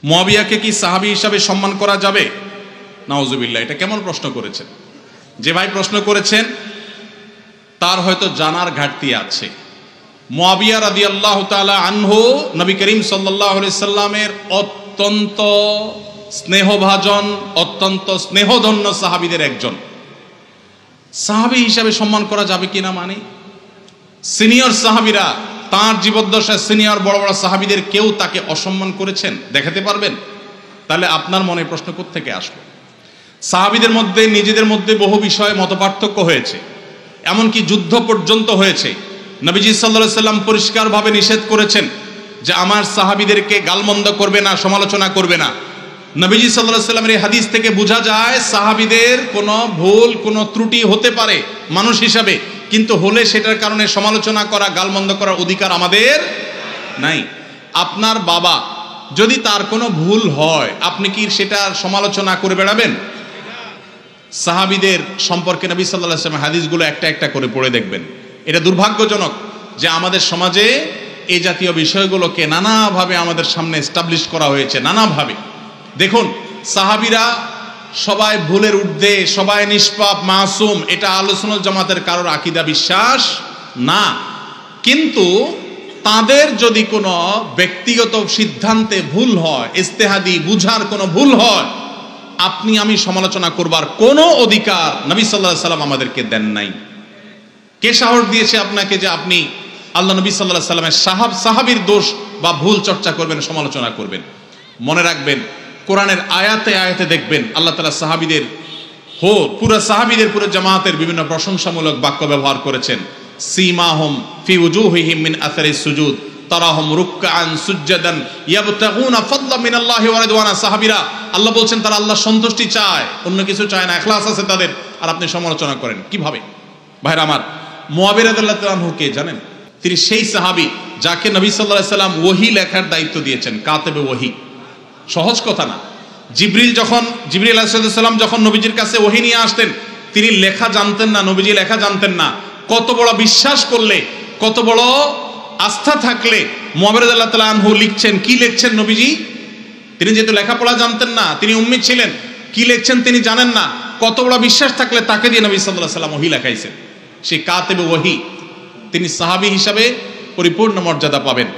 মুয়াবিয়াকে কি সাহাবী হিসাবে সম্মান করা যাবে? নাউজুবিল্লাহ, এটা কেমন প্রশ্ন করেছেন? যে ভাই প্রশ্ন করেছেন তার হয়তো জানার ঘাটতি আছে। মুয়াবিয়া রাদিয়াল্লাহু তাআলা আনহু নবী করিম সাল্লাল্লাহু আলাইহি সাল্লামের অত্যন্ত স্নেহভাজন, অত্যন্ত স্নেহধন্য সাহাবীদের একজন। সাহাবী হিসাবে সম্মান করা যাবে কিনা, মানে সিনিয়র সাহাবীরা তাঁর জীবদ্দশায় সিনিয়র বড় বড় সাহাবীদের কেউ তাকে অসম্মান করেছেন দেখাতে পারবেন? তাহলে আপনার মনে প্রশ্ন কোত্থেকে আসলো? সাহাবীদের মধ্যে নিজেদের মধ্যে বহু বিষয়ে মতপার্থক্য হয়েছে, এমনকি যুদ্ধ পর্যন্ত হয়েছে। নবীজি সাল্লাল্লাহু আলাইহি সাল্লাম পরিষ্কারভাবে নিষেধ করেছেন যে আমার সাহাবীদেরকে গালমন্দ করবে না, সমালোচনা করবে না। নবীজি সাল্লাল্লাহু আলাইহি সাল্লামের এই হাদিস থেকে বোঝা যায় সাহাবীদের কোনো ভুল, কোনো ত্রুটি হতে পারে মানুষ হিসাবে, কিন্তু হলে সেটার কারণে সমালোচনা করা, গালমন্দ করার অধিকার আমাদের নাই। আপনার বাবা যদি তার কোনো ভুল হয়, আপনি কি সেটার সমালোচনা করে বেড়াবেন? সাহাবীদের সম্পর্কে নবী সাল্লাল্লাহু আলাইহি ওয়াসাল্লাম হাদিসগুলো একটা একটা করে পড়ে দেখবেন। এটা দুর্ভাগ্যজনক যে আমাদের সমাজে এই জাতীয় বিষয়গুলোকে নানাভাবে আমাদের সামনে এস্টাবলিশ করা হয়েছে, নানাভাবে। দেখুন, সাহাবীরা সবাই ভুলের ঊর্ধ্বে, সবাই নিষ্পাপ, মাসুম, এটা আহলে সুন্নাত জামাতের কারোর আকীদা বিশ্বাস না। কিন্তু তাদের যদি কোনো ব্যক্তিগত সিদ্ধান্তে ভুল হয়, ইজতিহাদি বুঝার কোনো ভুল হয়, আপনি আমি সমালোচনা করবার কোনো অধিকার নবী সাল্লাল্লাহু আলাইহি সাল্লাম আমাদেরকে দেন নাই। কে সাহস দিয়েছে আপনাকে যে আপনি আল্লাহ নবী সাল্লাল্লাহু আলাইহি সাল্লামের সাহাবীর দোষ বা ভুল চর্চা করবেন, সমালোচনা করবেন? মনে রাখবেন, কোরআনের আয়াতে আয়াতে দেখবেন আল্লাহ তাআলা সাহাবীদের পুরো সাহাবীদের পুরো জামাতের বিভিন্ন প্রশংসামূলক বাক্য ব্যবহার করেছেন। সীমাহুম ফি উজুহিহিম মিন আসারিস সুজুদ তারাহুম রুকআন সুজদান ইয়াবতাগুনা ফাদলা মিনাল্লাহি ওয়া রিদওয়ানা। সাহাবীরা আল্লাহ বলছেন তারা আল্লাহর সন্তুষ্টি চায়, অন্য কিছু চায় না, ইখলাস আছে তাদের, আর আপনি সমালোচনা করেন কিভাবে? ভাইরা আমার, মুয়াবিয়া রাদিয়াল্লাহু তাআলা আনহু কে জানেন? তিনি সেই সাহাবী যাকে নবী সাল্লাল্লাহু আলাইহি সাল্লাম ওহী লেখার দায়িত্ব দিয়েছেন, কাতেবে ওহী। সহজ কথা না। জিবরিল আলাইহিস সালাম যখন নবীজির কাছে ওহী নিয়ে আসতেন, তিনি লেখা জানতেন না, নবীজি লেখা জানতেন না। কত বড় বিশ্বাস করলে, কত বড় আস্থা থাকলে মুয়াবিয়া রাদিয়াল্লাহু তাআলা আনহু লিখছেন, কি লিখছেন নবীজি? তিনি যেহেতু লেখাপড়া জানতেন না, তিনি উম্মি ছিলেন, কি লিখছেন তিনি জানেন না। কত বড় বিশ্বাস থাকলে তাকে দিয়ে নবী সাল্লাল্লাহু আলাইহি সাল্লাম ওহী লেখাইছেন। সেই কাতেবে ওহী, তিনি সাহাবী হিসাবে পরিপূর্ণ মর্যাদা পাবেন।